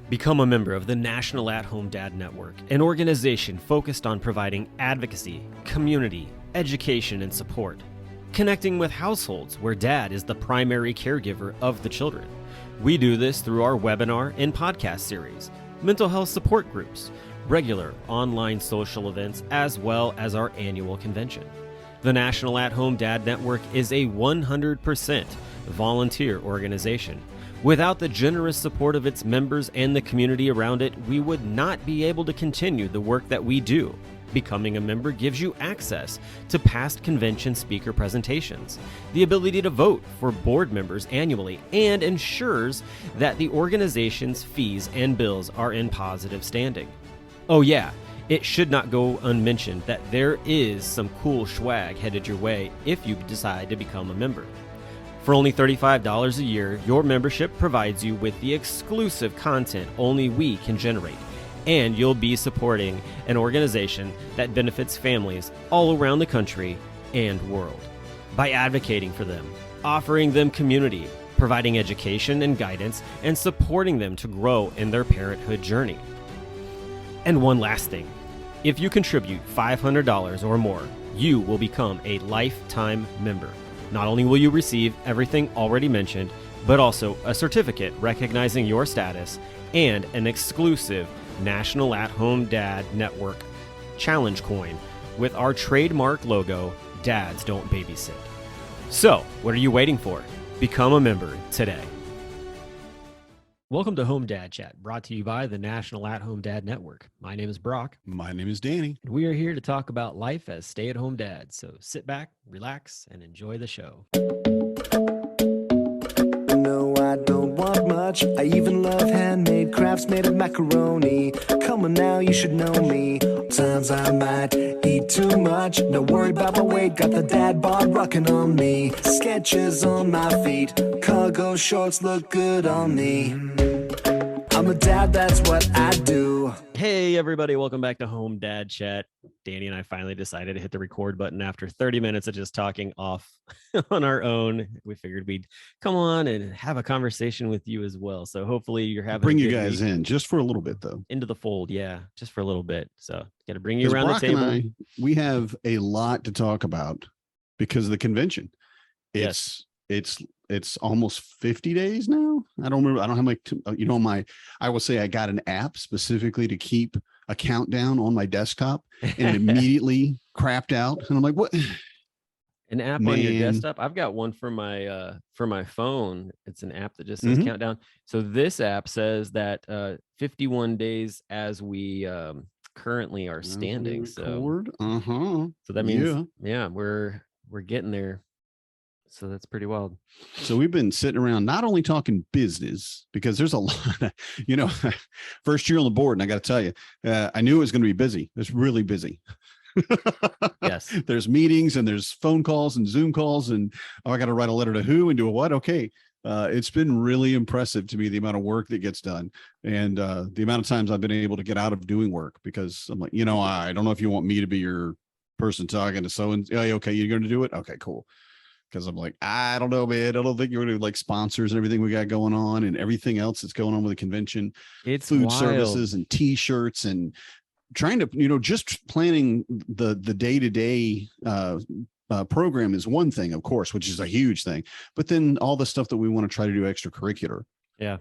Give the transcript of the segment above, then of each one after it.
Become a member of the National At-Home Dad Network, an organization focused on providing advocacy, community, education, and support. Connecting with households where dad is the primary caregiver of the children. We do this through our webinar and podcast series, mental health support groups, regular online social events, as well as our annual convention. The National At-Home Dad Network is a 100% volunteer organization. Without the generous support of its members and the community around it, we would not be able to continue the work that we do. Becoming a member gives you access to past convention speaker presentations, the ability to vote for board members annually, and ensures that the organization's fees and bills are in positive standing. Oh yeah, it should not go unmentioned that there is some cool swag headed your way if you decide to become a member. For only $35 a year, your membership provides you with the exclusive content only we can generate, and you'll be supporting an organization that benefits families all around the country and world. By advocating for them, offering them community, providing education and guidance, and supporting them to grow in their parenthood journey. And one last thing, if you contribute $500 or more, you will become a lifetime member. Not only will you receive everything already mentioned, but also a certificate recognizing your status and an exclusive National At-Home Dad Network challenge coin with our trademark logo, Dads Don't Babysit. So, what are you waiting for? Become a member today. Welcome to Home Dad Chat, brought to you by the National At-Home Dad Network. My name is Brock. My name is Danny. And we are here to talk about life as stay-at-home dads. So sit back, relax, and enjoy the show. No, I don't want much. I even love handmade crafts made of macaroni. Come on now, you should know me. Times I might eat too much. No worry about my weight, got the dad bod rocking on me. Sketches on my feet, cargo shorts look good on me. I'm a dad, that's what I do. Hey everybody, welcome back to Home Dad Chat. Danny and I finally decided to hit the record button after 30 minutes of just talking off on our own. We figured we'd come on and have a conversation with you as well. So hopefully you're having bring you guys in just for a little bit though. Into the fold, yeah, just for a little bit. So got to bring you around Brock the table. And we have a lot to talk about because of the convention. It's almost 50 days now. I don't remember. I don't have I will say I got an app specifically to keep a countdown on my desktop and it immediately crapped out. And I'm like, what? An app on your desktop? I've got one for my phone. It's an app that just says countdown. So this app says that 51 days as we currently are standing. So that means we're getting there. So that's pretty wild. So we've been sitting around not only talking business, because there's a lot of, first year on the board. And I got to tell you, I knew it was going to be busy. It's really busy. Yes. There's meetings and there's phone calls and Zoom calls and I got to write a letter to who and do a what? Okay. It's been really impressive to me, the amount of work that gets done and the amount of times I've been able to get out of doing work because I'm like, I don't know if you want me to be your person talking to so-and-so. Okay. You're going to do it. Okay, cool. Because I'm like, I don't know, man. I don't think you're going to like sponsors and everything we got going on and everything else that's going on with the convention. It's food wild. Services and T-shirts and trying to, just planning the day-to-day program is one thing, of course, which is a huge thing. But then all the stuff that we want to try to do extracurricular. Yeah.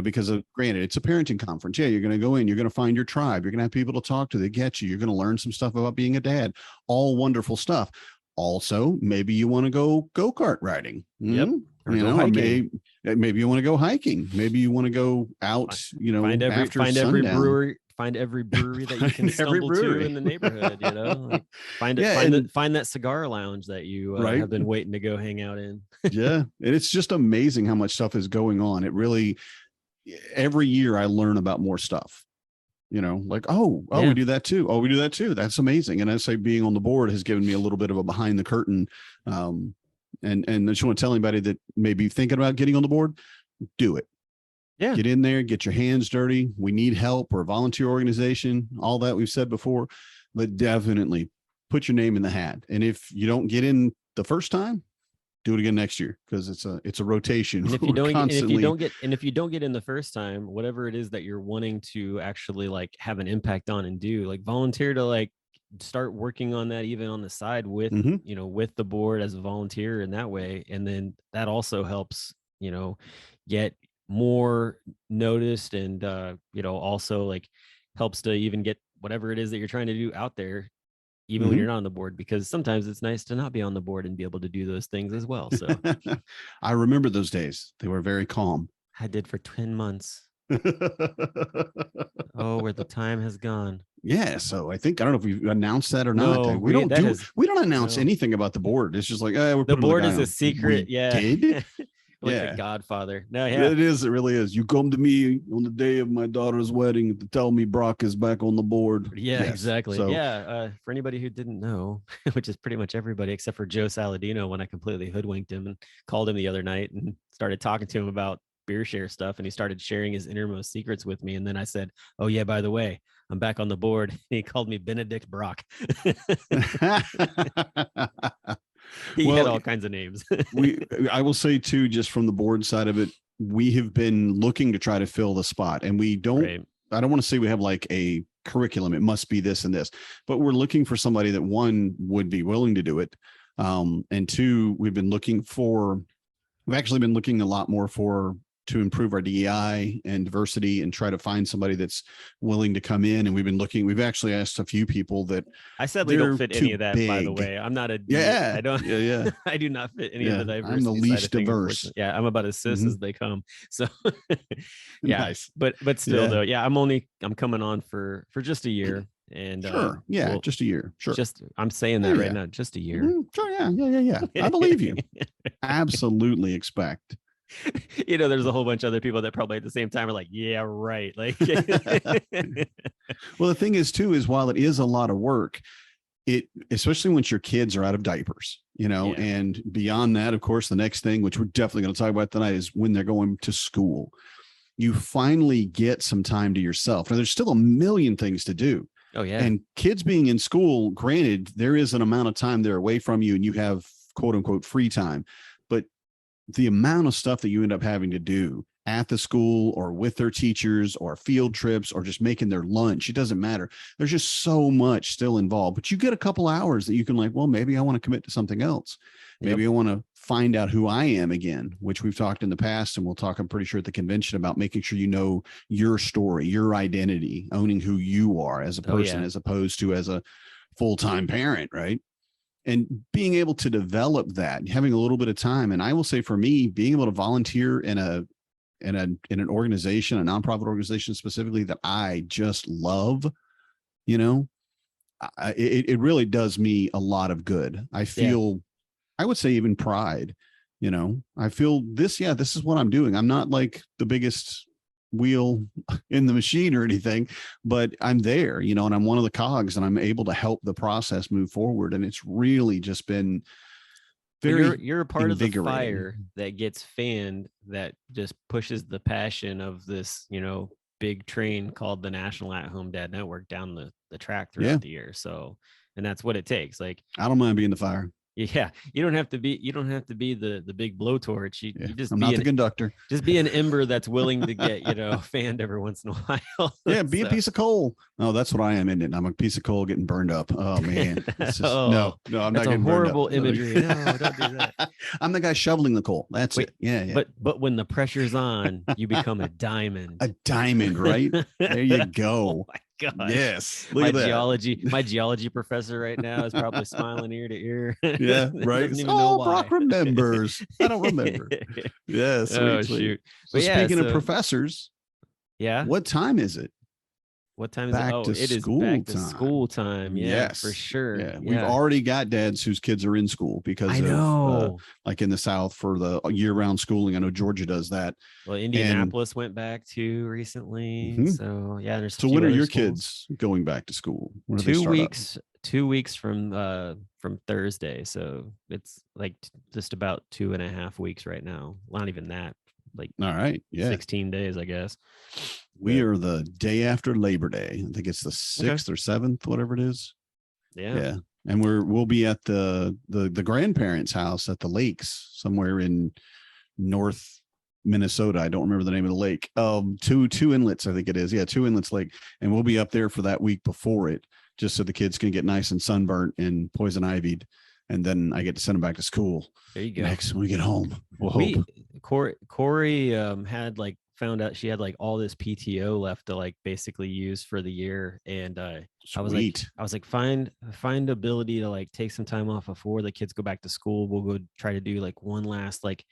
Because granted, it's a parenting conference. Yeah, you're going to go in, you're going to find your tribe. You're going to have people to talk to that get you. You're going to learn some stuff about being a dad. All wonderful stuff. Also, maybe you want to go-kart riding. Yep. Maybe you want to go hiking. Maybe you want to go out, find every brewery that you can stumble to in the neighborhood, find that cigar lounge that you have been waiting to go hang out in. Yeah. And it's just amazing how much stuff is going on. It really, every year I learn about more stuff. We do that too. Oh, we do that too. That's amazing. And I say being on the board has given me a little bit of a behind the curtain. And I just want to tell anybody that may be thinking about getting on the board, do it. Yeah. Get in there, get your hands dirty. We need help. We're a volunteer organization, all that we've said before, but definitely put your name in the hat. And if you don't get in the first time, do it again next year, because it's a rotation. And if you We're don't get, constantly, and if you don't get in the first time, whatever it is that you're wanting to actually like have an impact on and do, like volunteer to like start working on that even on the side with Mhm. with the board as a volunteer in that way. And then that also helps get more noticed, and also like helps to even get whatever it is that you're trying to do out there, even when Mhm. you're not on the board, because sometimes it's nice to not be on the board and be able to do those things as well. So I remember those days. They were very calm. I did for 10 months. Oh, where the time has gone. Yeah, so I don't know if we've announced that or not. No, We don't we don't announce no. anything about the board. It's just like, we're The putting the board guy is a on. secret. We Yeah. did. Like the Yeah. Godfather. No, yeah. It is. It really is. You come to me on the day of my daughter's wedding to tell me Brock is back on the board. Yeah, Yes. exactly. So, Yeah. For anybody who didn't know, which is pretty much everybody except for Joe Saladino, when I completely hoodwinked him and called him the other night and started talking to him about beer share stuff, and he started sharing his innermost secrets with me. And then I said, "Oh yeah, by the way, I'm back on the board." And he called me Benedict Brock. He had all kinds of names. I will say too, just from the board side of it, we have been looking to try to fill the spot, and we don't. Right. I don't want to say we have like a curriculum. It must be this and this, but we're looking for somebody that, one, would be willing to do it, and two, we've actually been looking a lot more to improve our DEI and diversity, and try to find somebody that's willing to come in. And we've actually asked a few people that I sadly don't fit any too of that, by the big. way. I'm not a Yeah. I don't Yeah. I do not fit any of the diversity. I'm the side least of things, diverse. unfortunately. Yeah, I'm about as cis Mhm. as they come. So yeah. Nice. But still Yeah. though, yeah, I'm coming on for just a year. And Sure. Yeah. Just a year. Sure. I'm saying that right now, just a year. Mhm. Sure. Yeah. I believe you. Absolutely expect. There's a whole bunch of other people that probably at the same time are like, yeah, right. Like Well, the thing is too, is while it is a lot of work, especially once your kids are out of diapers, Yeah. and beyond that, of course, the next thing, which we're definitely going to talk about tonight, is when they're going to school. You finally get some time to yourself. Now, there's still a million things to do. Oh yeah. And kids being in school, granted, there is an amount of time they're away from you and you have quote unquote free time, but the amount of stuff that you end up having to do at the school or with their teachers or field trips or just making their lunch, it doesn't matter. There's just so much still involved, but you get a couple hours that you can like, well, maybe I want to commit to something else. Maybe I want to find out who I am again, which we've talked in the past. And we'll talk, I'm pretty sure, at the convention about making sure you know your story, your identity, owning who you are as a person, as opposed to as a full-time parent, right? And being able to develop that, having a little bit of time. And I will say, for me, being able to volunteer in an organization, a nonprofit organization specifically, that I just love, it really does me a lot of good. I feel, I would say even pride, I feel this is what I'm doing. I'm not like the biggest wheel in the machine or anything, but I'm there, and I'm one of the cogs, and I'm able to help the process move forward. And it's really just been very you're a part of the invigorating. fire that gets fanned, that just pushes the passion of this big train called the National At-Home Dad Network down the track throughout the year. So, and that's what it takes. Like, I don't mind being the fire. Yeah, you don't have to be the big blowtorch. You just I'm not the conductor. Just be an ember that's willing to get fanned every once in a while. Yeah, be a piece of coal. Oh, that's what I am, isn't it? I'm a piece of coal getting burned up. Oh man, no, I'm not getting horrible burned up. imagery. No, don't do that. I'm the guy shoveling the coal. That's it. Yeah. But when the pressure's on, you become a diamond. A diamond, right? There you go. Oh my God. Yes. My geology professor right now is probably smiling ear to ear. Yeah, right. Brock remembers. I don't remember. Yes. Oh, shoot. So speaking of professors, what time is it? What time is it? Oh, it is back to school time. Yeah, yes, for sure. Yeah. We've already got dads whose kids are in school because of like in the South for the year-round schooling. I know Georgia does that. Well, Indianapolis went back too recently. Mm-hmm. So there's. So when are your kids going back to school? 2 weeks. 2 weeks from Thursday. So it's like just about 2.5 weeks right now. Not even that. Like, all right, 16 days, I guess. We are the day after Labor Day. I think it's the 6th or 7th, whatever it is. Yeah. And we'll be at the grandparents' house at the lakes somewhere in North Minnesota. I don't remember the name of the lake. Two inlets, I think it is. Yeah, Two Inlets Lake. And we'll be up there for that week before it, just so the kids can get nice and sunburnt and poison ivied. And then I get to send them back to school. There you go. Next when we get home. We'll hope. Corey had like found out she had like all this PTO left to like basically use for the year. And I was like, find ability to like take some time off before the kids go back to school. We'll go try to do like one last like,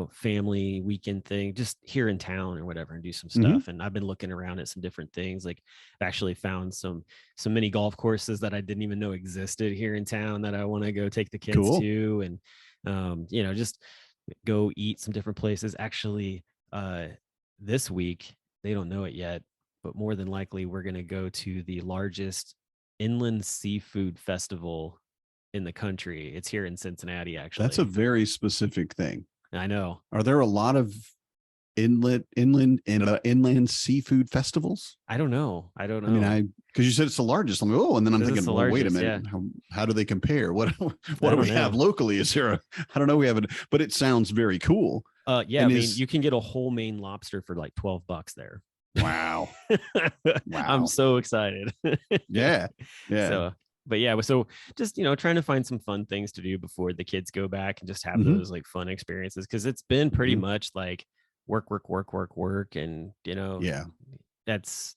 family weekend thing just here in town or whatever and do some stuff. And I've been looking around at some different things. Like I've actually found some mini golf courses that I didn't even know existed here in town that I want to go take the kids to. And, just go eat some different places. Actually, this week, they don't know it yet, but more than likely we're going to go to the largest inland seafood festival in the country. It's here in Cincinnati, actually. That's a very specific thing. I know. Are there a lot of inland seafood festivals? I don't know. I mean, because you said it's the largest. I'm like, and then I'm thinking, well, wait a minute, how do they compare? What do we have locally? Is there I don't know. We have it, but it sounds very cool. Yeah, I mean, you can get a whole Maine lobster for like $12 there. Wow. I'm so excited. Yeah. So just trying to find some fun things to do before the kids go back and just have those like fun experiences, because it's been pretty much like work, and it's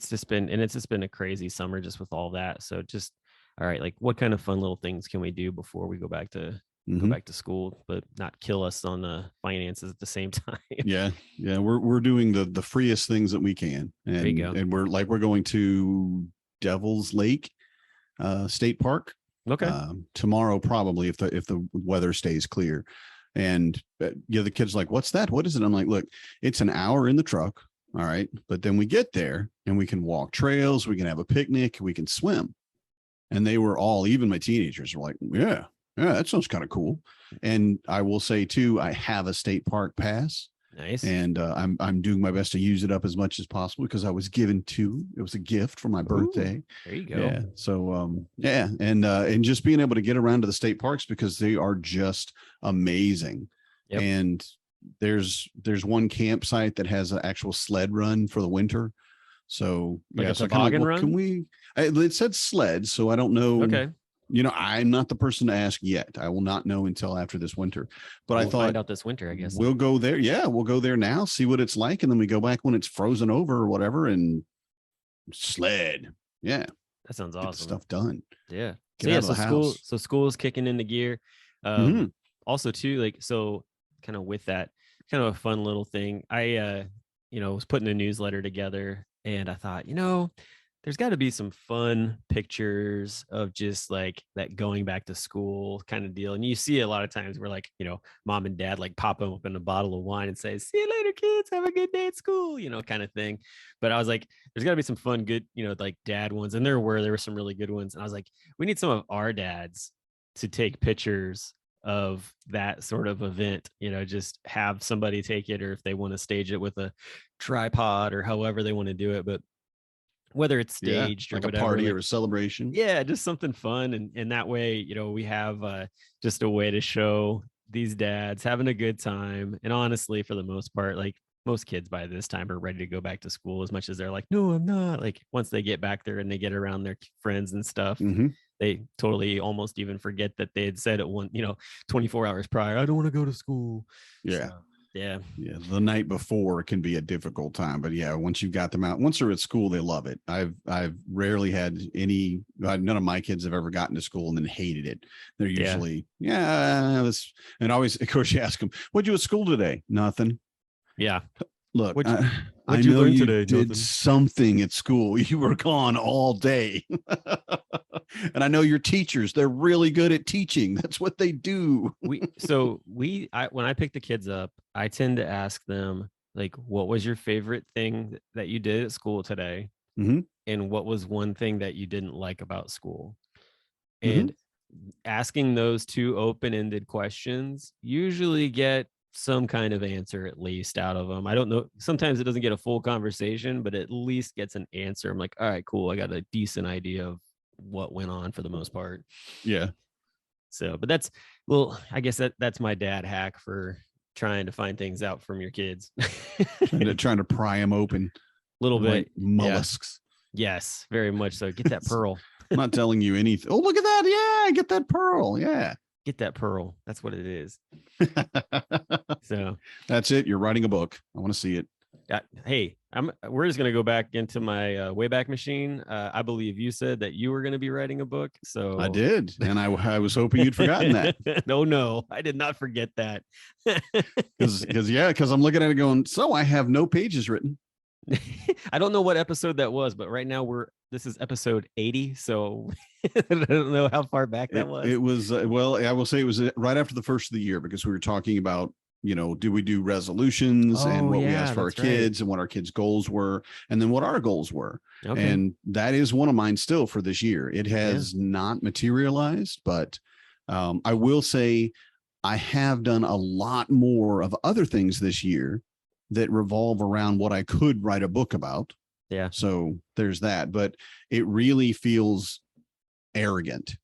just been a crazy summer just with all that. So just all right, like what kind of fun little things can we do before we go back to school, but not kill us on the finances at the same time? Yeah. We're doing the freest things that we can, and there you go. And we're going to Devil's Lake State Park. Okay. Tomorrow, probably, if the weather stays clear. And the kid's like, what's that? What is it? I'm like, look, it's an hour in the truck. All right. But then we get there and we can walk trails. We can have a picnic. We can swim. And they were all, even my teenagers were like, yeah, that sounds kind of cool. And I will say too, I have a state park pass. Nice. And I'm doing my best to use it up as much as possible, because I was given two. It was a gift for my birthday. Ooh, there you go. Yeah. So and just being able to get around to the state parks, because they are just amazing. Yep. And there's one campsite that has an actual sled run for the winter. So like a so toboggan run? Can we? It said sled, so I don't know. Okay. I'm not the person to ask yet. I will not know until after this winter. But I thought, find out this winter, I guess. We'll go there. Yeah, we'll go there now, see what it's like, and then we go back when it's frozen over or whatever and sled. Yeah. That sounds awesome. Get the stuff done. Yeah. Get out of the house. School's kicking into gear. Also too, like, so kind of with that, kind of a fun little thing. I was putting a newsletter together, and I thought, there's got to be some fun pictures of just like that going back to school kind of deal. And you see a lot of times where like, mom and dad like pop open a bottle of wine and say, see you later, kids, have a good day at school, kind of thing. But I was like, there's got to be some fun, good, like dad ones. And there were some really good ones. And I was like, we need some of our dads to take pictures of that sort of event, just have somebody take it, or if they want to stage it with a tripod or however they want to do it. But whether it's staged or like whatever, a party or a celebration. Yeah, just something fun. And that way, we have just a way to show these dads having a good time. And honestly, for the most part, like most kids by this time are ready to go back to school, as much as they're like, no, I'm not. Like once they get back there and they get around their friends and stuff, they totally almost even forget that they had said it 24 hours prior, I don't want to go to school. Yeah. So, yeah. The night before can be a difficult time, but once you've got them out, once they're at school, they love it. I've rarely had none of my kids have ever gotten to school and then hated it. They're usually, and always, of course, you ask them, what'd you at school today? Nothing. Yeah. Look, what'd I you know learn you today? did Nothing. something at school. You were gone all day. And I know your teachers, they're really good at teaching. That's what they do. When I pick the kids up, I tend to ask them, like, what was your favorite thing that you did at school today? And what was one thing that you didn't like about school? And asking those two open-ended questions usually get some kind of answer at least out of them. I don't know. Sometimes it doesn't get a full conversation, but at least gets an answer. I'm like, all right, cool. I got a decent idea of what went on for the most part. Yeah. So, but I guess that's my dad hack for trying to find things out from your kids. Trying to pry them open. Little bit. Like mollusks. Yeah. Yes, very much so. Get that pearl. I'm not telling you anything. Oh, look at that. Yeah, get that pearl. Yeah. Get that pearl. That's what it is. So that's it. You're writing a book. I want to see it. Hey, we're just gonna go back into my Wayback Machine. I believe you said that you were gonna be writing a book, so I did, and I was hoping you'd forgotten that. No, I did not forget that. Because I'm looking at it going, so I have no pages written. I don't know what episode that was, but right now this is episode 80, so I don't know how far back that was. It was well, I will say it was right after the first of the year, because we were talking about, do we do resolutions and what we asked for our kids and what our kids' goals were, and then what our goals were. Okay. And that is one of mine still for this year. It has not materialized, but I will say I have done a lot more of other things this year that revolve around what I could write a book about. Yeah. So there's that, but it really feels arrogant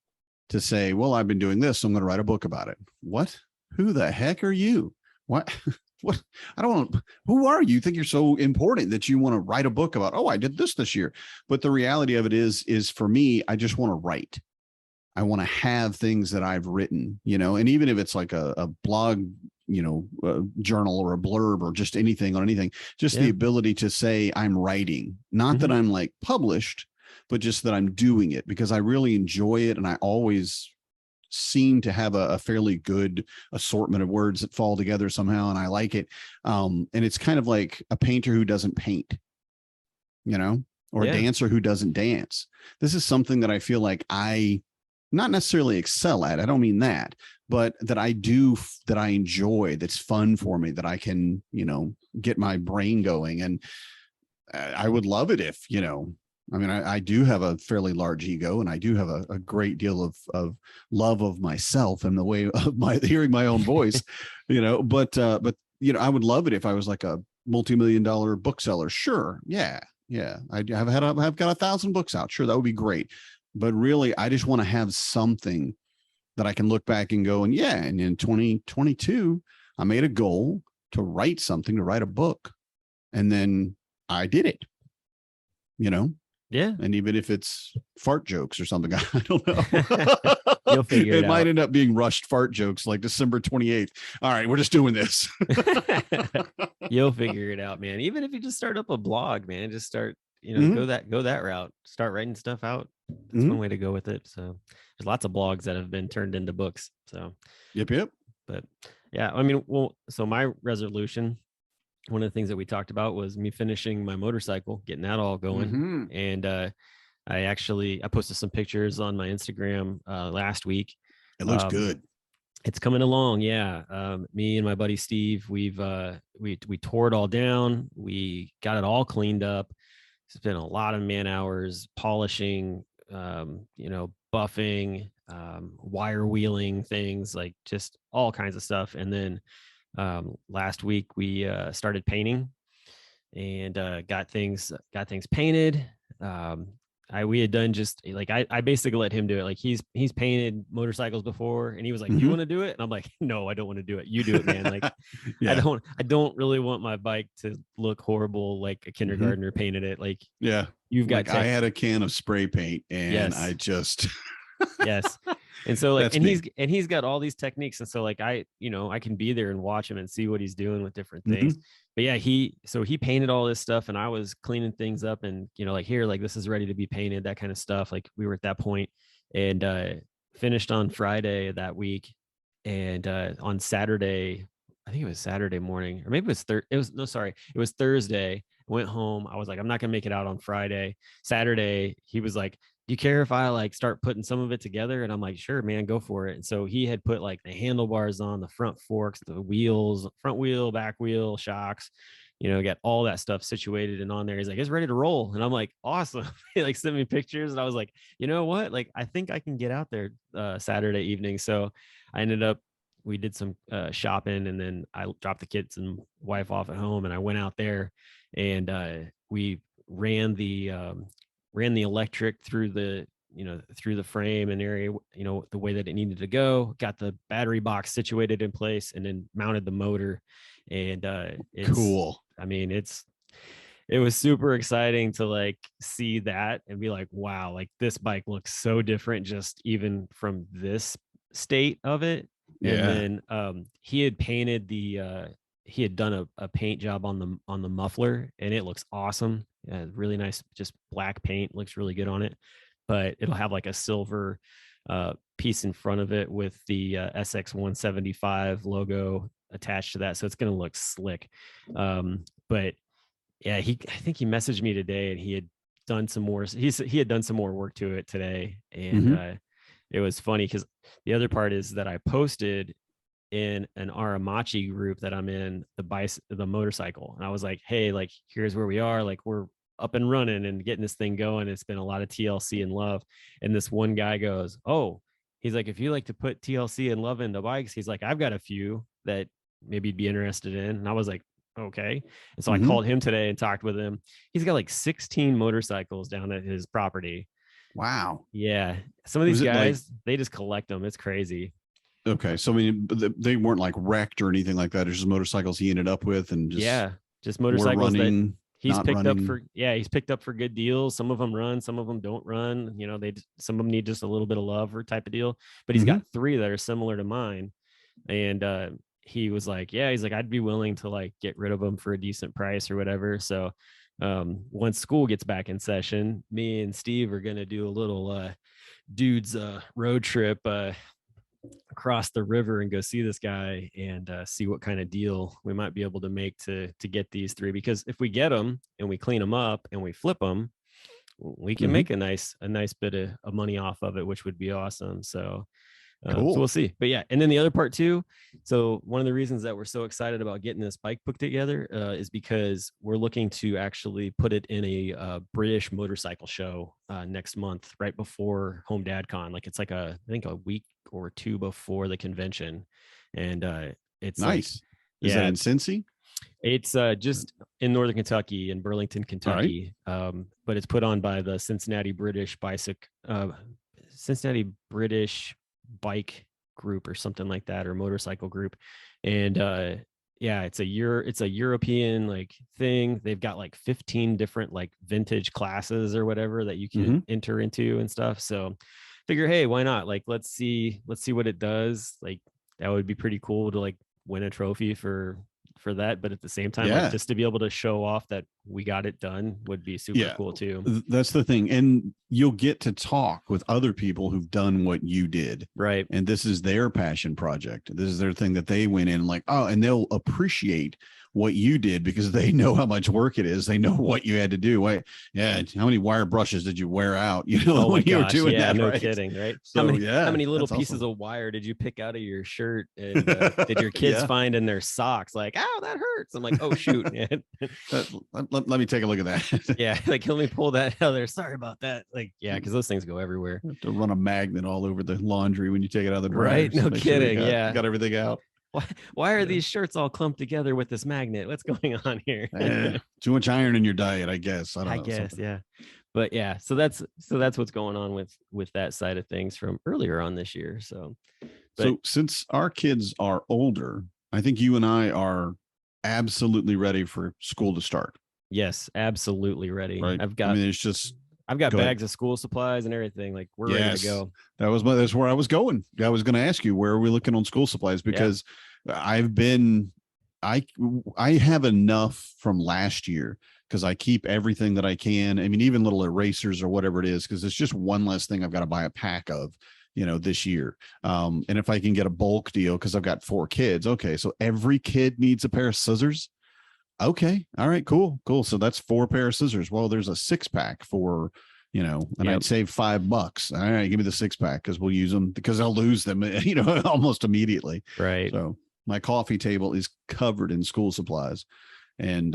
to say, well, I've been doing this, so I'm going to write a book about it. What? Who the heck are you? What? What? I don't want. Who are you? You think you're so important that you want to write a book about? Oh, I did this year. But the reality of it is for me, I just want to write. I want to have things that I've written, and even if it's like a blog, a journal or a blurb or just anything on anything, just the ability to say I'm writing, not that I'm like published, but just that I'm doing it, because I really enjoy it. And I always seem to have a fairly good assortment of words that fall together somehow. And I like it. And it's kind of like a painter who doesn't paint, or a dancer who doesn't dance. This is something that I feel like I not necessarily excel at. I don't mean that, but that I do, that I enjoy, that's fun for me, that I can, get my brain going. And I would love it if, I do have a fairly large ego, and I do have a great deal of love of myself and the way of hearing my own voice, but I would love it if I was like a multi-million-dollar bookseller. Sure. Yeah. I've got 1,000 books out. Sure. That would be great. But really, I just want to have something that I can look back and go, and in 2022, I made a goal to write a book. And then I did it, Yeah. And even if it's fart jokes or something, I don't know. You'll figure it out. It might end up being rushed fart jokes like December 28th. All right, we're just doing this. You'll figure it out, man. Even if you just start up a blog, man, just start, go that route. Start writing stuff out. That's one way to go with it. So there's lots of blogs that have been turned into books. So yep. But yeah, so my resolution, one of the things that we talked about was me finishing my motorcycle, getting that all going. And I posted some pictures on my Instagram last week. It looks good. It's coming along. Yeah. Me and my buddy Steve, we tore it all down. We got it all cleaned up. Spent a lot of man hours polishing, buffing, wire wheeling things, like just all kinds of stuff. And then last week we started painting and got things painted. We had done just like I basically let him do it. Like he's painted motorcycles before, and he was like, "Do you want to do it?" And I'm like, "No, I don't want to do it. You do it, man." Like I don't really want my bike to look horrible like a kindergartner painted it. Like you've got. I had a can of spray paint, and I just yes. And so like, he's got all these techniques. And so like, I can be there and watch him and see what he's doing with different things. But yeah, he painted all this stuff, and I was cleaning things up and, like here, like this is ready to be painted, that kind of stuff. Like we were at that point, and finished on Friday that week. And on Saturday, I think it was Saturday morning, or maybe it was Thursday. I went home. I was like, I'm not going to make it out on Friday. Saturday, he was like, do you care if I like start putting some of it together? And I'm like, sure, man, go for it. And so he had put like the handlebars on, the front forks, the wheels, front wheel, back wheel, shocks, got all that stuff situated and on there. He's like, it's ready to roll. And I'm like, awesome. He like sent me pictures, and I was like, you know what? Like, I think I can get out there Saturday evening. So I we did some shopping, and then I dropped the kids and wife off at home, and I went out there, and we ran the electric through through the frame and area, the way that it needed to go, got the battery box situated in place, and then mounted the motor. And Cool. I mean, it was super exciting to like see that and be like, wow, like this bike looks so different just even from this state of it. And Yeah. then he had painted he had done a paint job on the muffler, and it looks awesome. Really nice, just black paint, looks really good on it. But it'll have like a silver piece in front of it with the SX175 logo attached to that, so it's going to look slick. But yeah, I think he messaged me today, and he had done some more. He had done some more work to it today, and it was funny because the other part is that I posted in an Aramachi group that I'm in, the motorcycle, and I was like, hey, like here's where we are, like we're up and running and getting this thing going. It's been a lot of TLC and love. And this one guy goes, oh, he's like, if you like to put TLC and love into bikes, he's like, I've got a few that maybe you'd be interested in. And I was like, okay. And so I called him today and talked with him. He's got like 16 motorcycles down at his property. Wow. Yeah. Some of these guys, they just collect them. It's crazy. Okay. So, I mean, they weren't like wrecked or anything like that. It's just motorcycles he ended up with, and just motorcycles that he's picked up for, he's picked up for good deals. Some of them run, some of them don't run. Some of them need just a little bit of love or type of deal, but he's got 3 that are similar to mine. And he was like, he's like, I'd be willing to like get rid of them for a decent price or whatever. So once school gets back in session, me and Steve are going to do a little dudes road trip across the river and go see this guy and see what kind of deal we might be able to make to get these 3, because if we get them and we clean them up and we flip them, we can make a nice bit of money off of it, which would be awesome. So cool. So we'll see. But yeah, and then the other part too, so one of the reasons that we're so excited about getting this bike put together is because we're looking to actually put it in a British motorcycle show next month, right before Home Dad Con. Like it's like I think a week or 2 before the convention. And it's nice. Like, is that in Cincy? It's just in Northern Kentucky, in Burlington, Kentucky. Right. But it's put on by the Cincinnati British bike group or something like that, or motorcycle group. And it's a European like thing. They've got like 15 different like vintage classes or whatever that you can enter into and stuff. So figure, hey, why not? Like let's see what it does. Like that would be pretty cool to like win a trophy for that, but at the same time, like, just to be able to show off that we got it done would be super cool too. That's the thing. And you'll get to talk with other people who've done what you did. Right. And this is their passion project. This is their thing that they went in like, oh, and they'll appreciate what you did because they know how much work it is. They know what you had to do. How many wire brushes did you wear out? When you were doing that, no right? kidding, right? So, how many little pieces of wire did you pick out of your shirt? And did your kids find in their socks? Like, oh, that hurts. I'm like, oh shoot, man. Let me take a look at that. Like let me pull that out there. Sorry about that. Like, because those things go everywhere. You have to run a magnet all over the laundry when you take it out of the dryer. Right? No kidding. Sure got everything out. Why are these shirts all clumped together with this magnet? What's going on here? Too much iron in your diet, I guess. I guess, yeah. But yeah, so that's what's going on with that side of things from earlier on this year. So since our kids are older, I think you and I are absolutely ready for school to start. Yes, absolutely ready. Right. I've got bags of school supplies and everything. Like we're ready to go. That's where I was going. I was going to ask you, where are we looking on school supplies? Because I have enough from last year because I keep everything that I can. I mean, even little erasers or whatever it is, because it's just one less thing I've got to buy a pack of, this year. And if I can get a bulk deal, because I've got 4 kids. Okay. So every kid needs a pair of scissors. Okay. All right, cool. So that's 4 pair of scissors. Well, there's a 6-pack for, and I'd save $5. All right, give me the 6-pack because we'll use them because I'll lose them, almost immediately. Right. So my coffee table is covered in school supplies. And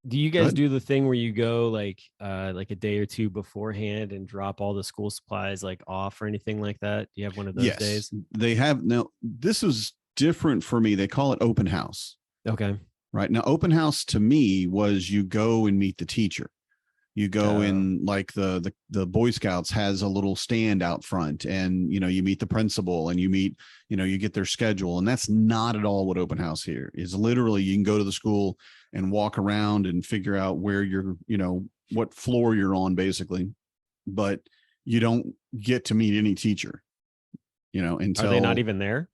do you guys do the thing where you go like a day or 2 beforehand and drop all the school supplies like off or anything like that? Do you have one of those days? They have. Now, this is different for me. They call it open house. Okay. Right now, open house to me was you go and meet the teacher. You go in, like the Boy Scouts has a little stand out front, and you meet the principal, and you get their schedule, and that's not at all what open house here is. Literally, you can go to the school and walk around and figure out where you're, what floor you're on, basically, but you don't get to meet any teacher, until. Are they not even there?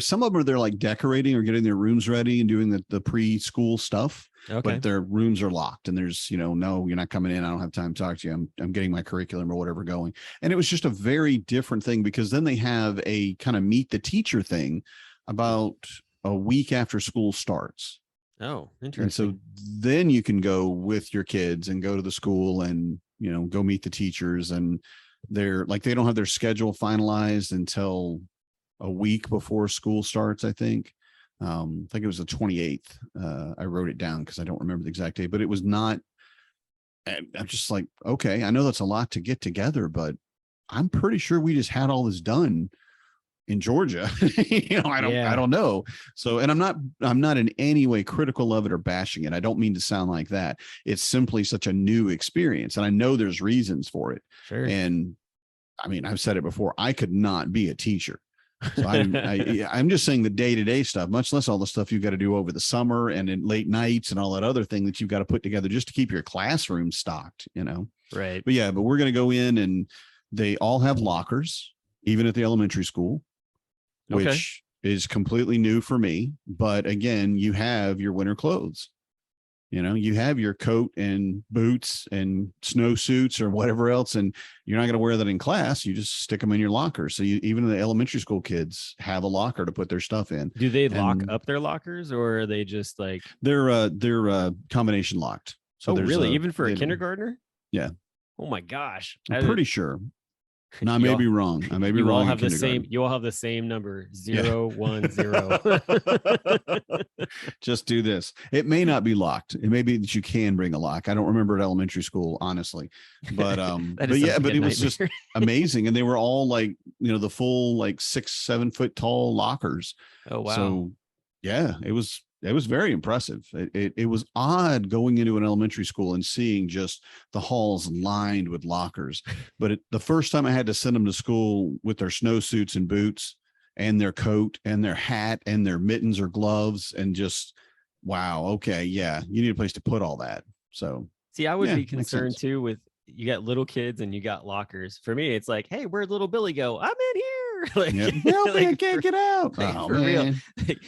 Some of them are there, like decorating or getting their rooms ready and doing the preschool stuff. Okay. But their rooms are locked, and there's, no, you're not coming in. I don't have time to talk to you. I'm getting my curriculum or whatever going. And it was just a very different thing, because then they have a kind of meet the teacher thing about a week after school starts. Oh, interesting. And so then you can go with your kids and go to the school and, go meet the teachers. And they're like, they don't have their schedule finalized until a week before school starts, I think. I think it was the 28th. I wrote it down because I don't remember the exact date, but it was not. I'm just like, okay, I know that's a lot to get together, but I'm pretty sure we just had all this done in Georgia. I don't know. So, and I'm not in any way critical of it or bashing it. I don't mean to sound like that. It's simply such a new experience, and I know there's reasons for it. Sure. And I mean, I've said it before, I could not be a teacher. So I'm just saying the day-to-day stuff, much less all the stuff you've got to do over the summer and in late nights and all that other thing that you've got to put together just to keep your classroom stocked, Right. But we're going to go in, and they all have lockers, even at the elementary school, which is completely new for me. But again, you have your winter clothes. You have your coat and boots and snowsuits or whatever else, and you're not going to wear that in class. You just stick them in your locker. So even the elementary school kids have a locker to put their stuff in. Do they lock up their lockers, or are they just like they're combination locked? So really? Even for a kindergartner? Yeah. Oh my gosh. I'm pretty sure. No, I may be wrong. I may be wrong. All have the same. You all have the same number, 010. Just do this. It may not be locked. It may be that you can bring a lock. I don't remember at elementary school, honestly, but but it was just amazing. And they were all like, the full like 6-7 foot tall lockers. Oh wow. So yeah, it was very impressive. It was odd going into an elementary school and seeing just the halls lined with lockers. But the first time I had to send them to school with their snowsuits and boots and their coat and their hat and their mittens or gloves, and just, wow, okay, yeah, you need a place to put all that. So see, I would be concerned too with, you got little kids and you got lockers. For me, it's like, hey, where'd little Billy go? I'm in here. Like, help me, I can't get out. For real.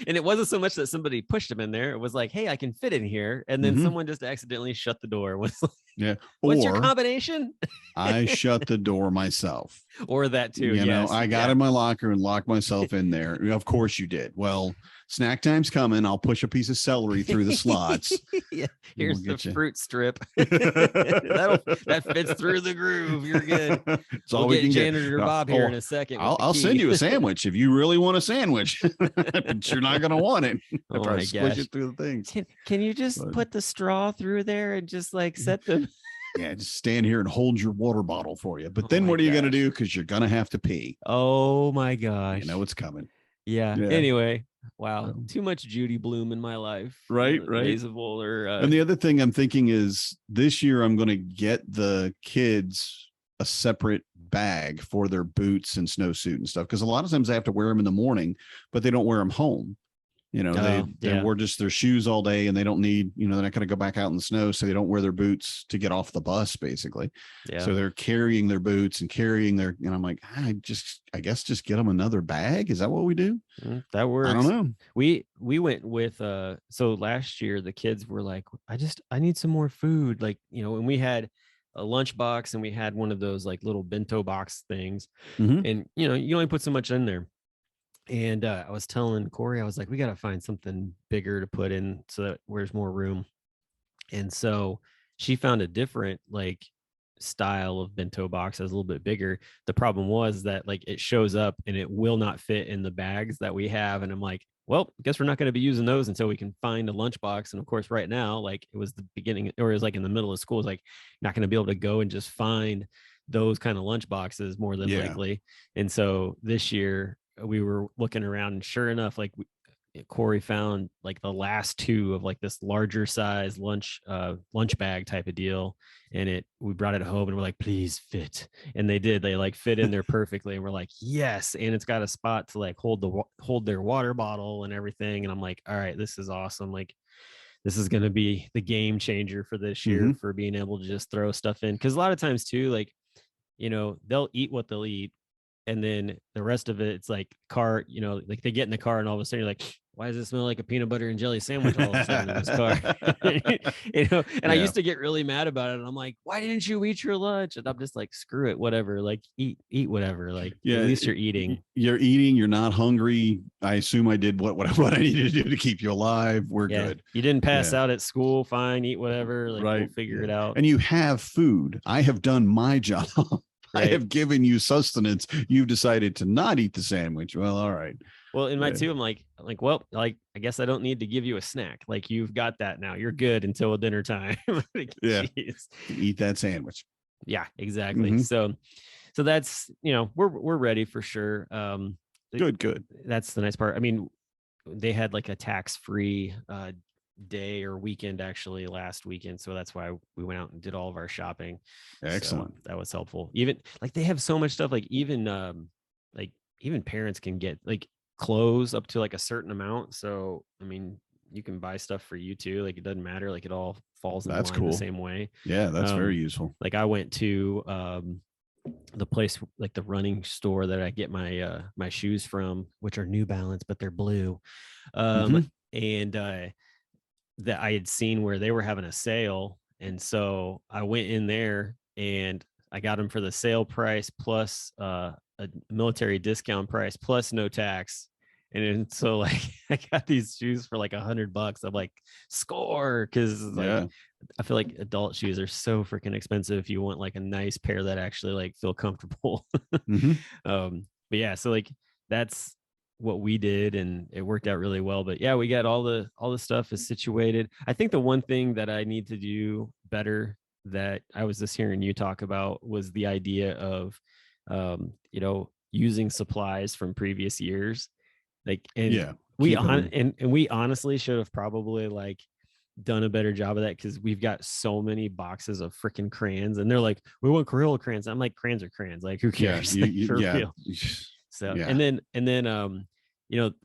And it wasn't so much that somebody pushed him in there. It was like, hey, I can fit in here. And then someone just accidentally shut the door. Was like, yeah. What's your combination? I shut the door myself. Or that too. I got in my locker and locked myself in there. Of course you did. Well, snack time's coming. I'll push a piece of celery through the slots. Yeah. Here's the fruit strip. That fits through the groove. You're good. It's all we can janitor Bob here in a second. I'll send you a sandwich if you really want a sandwich, but you're not going to want it. Oh my squish it through the things. Can you just put the straw through there and just like set them? Yeah, just stand here and hold your water bottle for you. But then what are you going to do? Because you're going to have to pee. Oh my gosh. You know it's coming. Yeah. Anyway, wow. Too much Judy Bloom in my life. Right. And the other thing I'm thinking is this year I'm going to get the kids a separate bag for their boots and snowsuit and stuff, because a lot of times they have to wear them in the morning, but they don't wear them home. They wore just their shoes all day, and they don't need, they're not going to go back out in the snow, so they don't wear their boots to get off the bus, basically. Yeah. So they're carrying their boots and carrying their, and I'm like, I guess just get them another bag. Is that what we do? That works. I don't know. We went with, so last year the kids were like, I need some more food. Like, and we had a lunch box, and we had one of those like little bento box things. And, you only put so much in there. And I was telling Corey, I was like, we got to find something bigger to put in so that there's more room. And so she found a different like style of bento box that's a little bit bigger. The problem was that like it shows up and it will not fit in the bags that we have. And I'm like, well, I guess we're not going to be using those until we can find a lunchbox. And of course, right now, like it was the beginning, or it was like in the middle of school, it's like not going to be able to go and just find those kind of lunch boxes more than likely. And so this year we were looking around, and sure enough, like Corey found like the last two of like this larger size lunch bag type of deal, and we brought it home and we're like, please fit, and they did. They like fit in there perfectly, and we're like, yes. And it's got a spot to like hold their water bottle and everything, and I'm like, all right, this is awesome. Like, this is going to be the game changer for this year for being able to just throw stuff in, because a lot of times too, like, they'll eat what they'll eat, and then the rest of it, it's like car, like they get in the car and all of a sudden you're like, why does it smell like a peanut butter and jelly sandwich all of a sudden in this car? And I used to get really mad about it. And I'm like, why didn't you eat your lunch? And I'm just like, screw it, whatever, like eat whatever. Like, at least you're eating. You're eating. You're not hungry. I assume I did what I needed to do to keep you alive. We're good. You didn't pass out at school. Fine. Eat whatever. Like, we'll figure it out. And you have food. I have done my job. I have given you sustenance. You've decided to not eat the sandwich. Well, all right. Well, in my two, I'm like, well, like, I guess I don't need to give you a snack. Like, you've got that now. You're good until dinner time. Like, eat that sandwich. Yeah, exactly. So that's, we're ready for sure. Good. That's the nice part. I mean, they had like a tax-free day or weekend actually last weekend, so that's why we went out and did all of our shopping. Excellent. So that was helpful. Even like they have so much stuff, like even parents can get like clothes up to like a certain amount. So I mean, you can buy stuff for you too. Like, it doesn't matter. Like, it all falls in line the same way. Yeah, that's very useful. Like, I went to the place, like the running store that I get my my shoes from, which are New Balance, but they're blue. And that I had seen where they were having a sale. And so I went in there and I got them for the sale price plus a military discount price plus no tax. And so like I got these shoes for like $100. I'm like, score, because like I feel like adult shoes are so freaking expensive if you want like a nice pair that actually like feel comfortable. But yeah, so like that's what we did, and it worked out really well. But yeah, we got all the stuff is situated. I think the one thing that I need to do better that I was just hearing you talk about was the idea of using supplies from previous years. Like, and we honestly should have probably like done a better job of that, because we've got so many boxes of freaking crayons, and they're like, we want Crayola crayons. I'm like, crayons are crayons, like, who cares? Real. So and then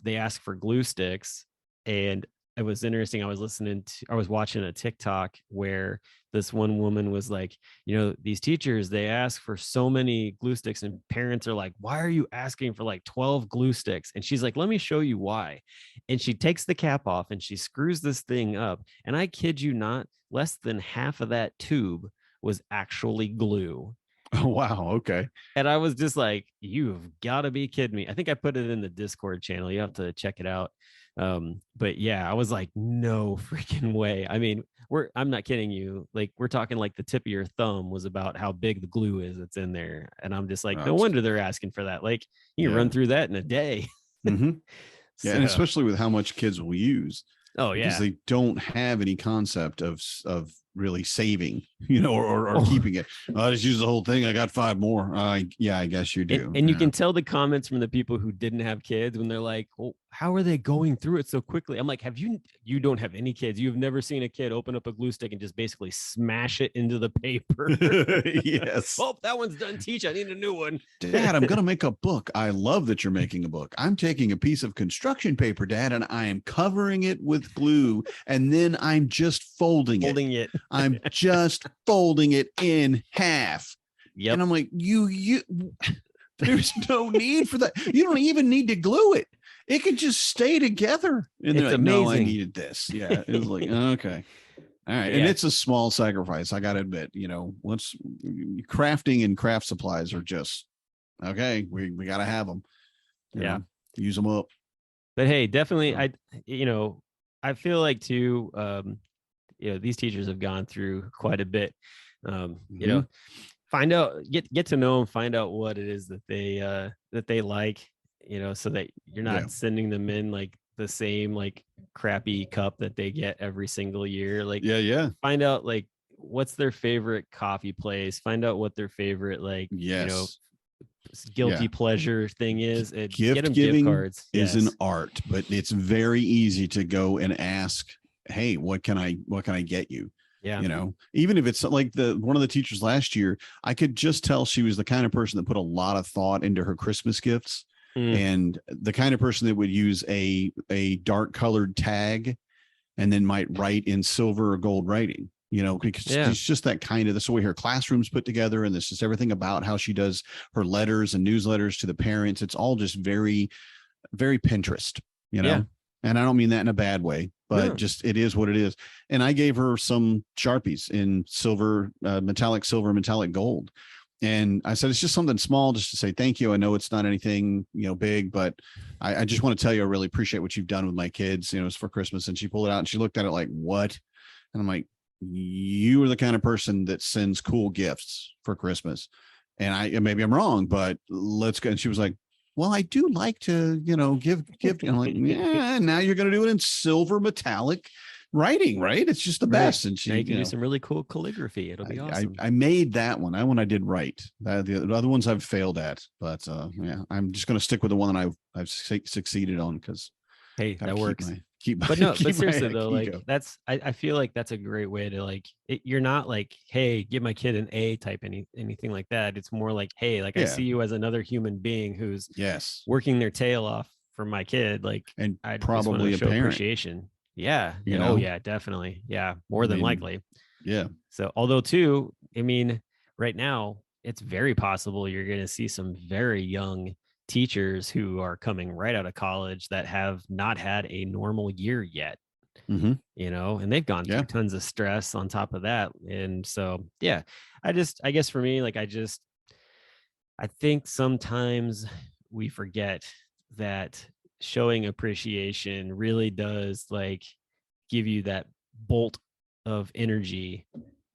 they ask for glue sticks, and it was interesting. I was watching a TikTok where this one woman was like, these teachers, they ask for so many glue sticks, and parents are like, why are you asking for like 12 glue sticks? And she's like, let me show you why. And she takes the cap off and she screws this thing up. And I kid you not, less than half of that tube was actually glue. Oh, wow. Okay. And I was just like, you've got to be kidding me. I think I put it in the Discord channel. You have to check it out. But yeah, I was like, no freaking way. I mean, I'm not kidding you. Like, we're talking like the tip of your thumb was about how big the glue is that's in there. And I'm just like, no wonder they're asking for that. Like, you can run through that in a day. Yeah. And especially with how much kids will use. Oh yeah. Because they don't have any concept of really saving, or keeping it. I just use the whole thing. I got 5 more. I guess you do. And you can tell the comments from the people who didn't have kids when they're like, well, how are they going through it so quickly? I'm like, you don't have any kids. You've never seen a kid open up a glue stick and just basically smash it into the paper. Yes. Oh, that one's done. Teach. I need a new one. Dad, I'm going to make a book. I love that you're making a book. I'm taking a piece of construction paper, Dad, and I am covering it with glue. And then I'm just folding it. I'm just folding it in half. Yep. And I'm like, you there's no need for that. You don't even need to glue it. It could just stay together. And it's like, amazing. No, I needed this. Yeah. It was like, okay. All right. Yeah. And it's a small sacrifice. I got to admit, once crafting and craft supplies are just, okay, we got to have them. Use them up. But hey, definitely. I feel like too, these teachers have gone through quite a bit. Find out, get to know them, find out what it is that they like, so that you're not sending them in like the same like crappy cup that they get every single year. Like, find out like what's their favorite coffee place, find out what their favorite like guilty pleasure thing is. Get Gift them giving gift cards. is an art, but it's very easy to go and ask, hey, what can I get you? Yeah. You know, even if it's like one of the teachers last year, I could just tell she was the kind of person that put a lot of thought into her Christmas gifts, and the kind of person that would use a dark colored tag and then might write in silver or gold writing, you know, because it's just that kind of, that's the way her classroom's put together. And this is everything about how she does her letters and newsletters to the parents. It's all just very, very Pinterest, you know, and I don't mean that in a bad way, but just, it is what it is. And I gave her some Sharpies in silver, metallic gold. And I said, it's just something small just to say thank you. I know it's not anything, you know, big, but I just want to tell you, I really appreciate what you've done with my kids. You know, it's for Christmas. And she pulled it out and she looked at it like, what? And I'm like, you are the kind of person that sends cool gifts for Christmas. And maybe I'm wrong, but let's go. And she was like, well, I do like to, you know, give. And I'm like, yeah, now you're going to do it in silver metallic writing, right? It's just the best. And she, you can do some really cool calligraphy. It'll be awesome. I made that one. That one I did right. The other ones I've failed at, but yeah, I'm just going to stick with the one that I've succeeded on, because hey, that works. But seriously though, like I feel like that's a great way to like you're not like, hey, give my kid an A type anything like that. It's more like, hey, like I see you as another human being who's working their tail off for my kid, like, and I probably a parent. Appreciation. Yeah. You know? Oh yeah, definitely. Yeah. More than likely. Yeah. So although too, I mean, right now it's very possible you're going to see some very young teachers who are coming right out of college that have not had a normal year yet, you know, and they've gone through tons of stress on top of that. And so, yeah, I guess for me, like, I think sometimes we forget that showing appreciation really does like give you that bolt of energy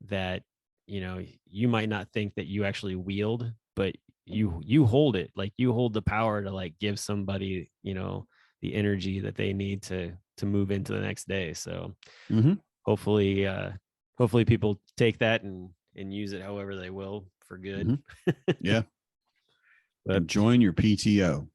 that, you know, you might not think that you actually wield, but you hold it. Like, you hold the power to like give somebody, you know, the energy that they need to move into the next day. So hopefully people take that and use it however they will for good. Yeah. But join your PTO.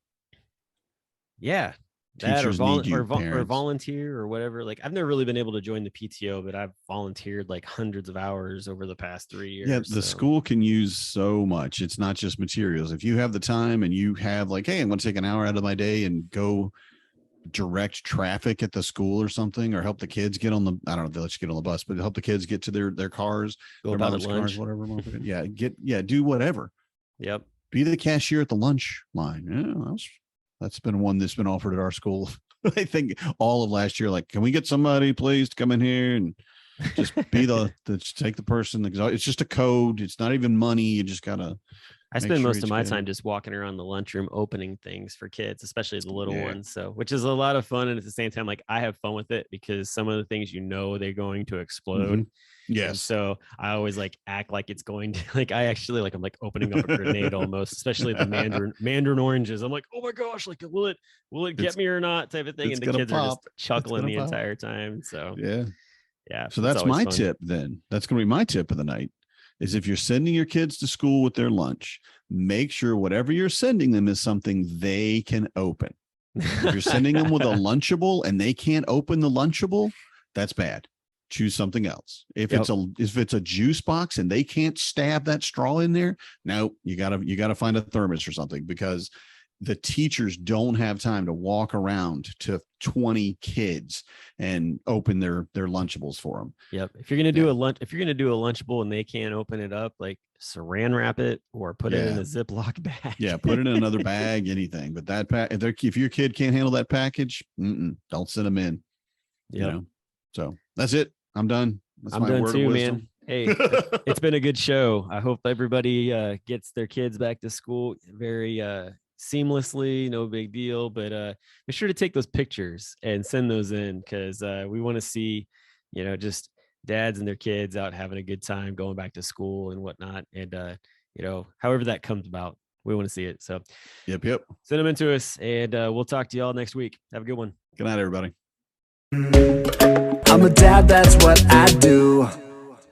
Yeah. Teachers need you, or volunteer or whatever. Like, I've never really been able to join the PTO, but I've volunteered like hundreds of hours over the past 3 years. Yeah, the school can use so much. It's not just materials. If you have the time and you have like, hey, I'm going to take an hour out of my day and go direct traffic at the school or something, or help the kids get on the, I don't know if they'll let you get on the bus, but help the kids get to their cars, go their about mother's lunch. cars, whatever. Do whatever. Yep. Be the cashier at the lunch line. Yeah, that's been one that's been offered at our school. I think all of last year, like, can we get somebody please to come in here and just be take the person. It's just a code. It's not even money. You just gotta. I spend most of my time just walking around the lunchroom, opening things for kids, especially the little ones. So, which is a lot of fun. And at the same time, like, I have fun with it because some of the things, you know, they're going to explode. Yes. And so I always like act like it's going to, like, I actually like, I'm like opening up a grenade almost, especially the mandarin oranges. I'm like, oh my gosh, like, will it get me or not, type of thing. And the kids are just chuckling the entire time. So yeah. So that's my tip then. That's going to be my tip of the night, is if you're sending your kids to school with their lunch, make sure whatever you're sending them is something they can open. If you're sending them with a Lunchable and they can't open the Lunchable, that's bad. Choose something else. If it's a juice box and they can't stab that straw in there, no, you gotta find a thermos or something, because the teachers don't have time to walk around to 20 kids and open their Lunchables for them. Yep. If you're gonna do a Lunchable and they can't open it up, like, saran wrap it or put it in a Ziploc bag. Yeah, put it in another bag, anything. But that if your kid can't handle that package, don't send them in. Yeah. You know? So that's it. I'm done. I'm done too, man. Hey, it's been a good show. I hope everybody gets their kids back to school very seamlessly, no big deal. But be sure to take those pictures and send those in, because we want to see, you know, just dads and their kids out having a good time going back to school and whatnot. And you know, however that comes about, we want to see it. So yep. Send them into us, and we'll talk to y'all next week. Have a good one. Good night, everybody. I'm a dad, that's what I do.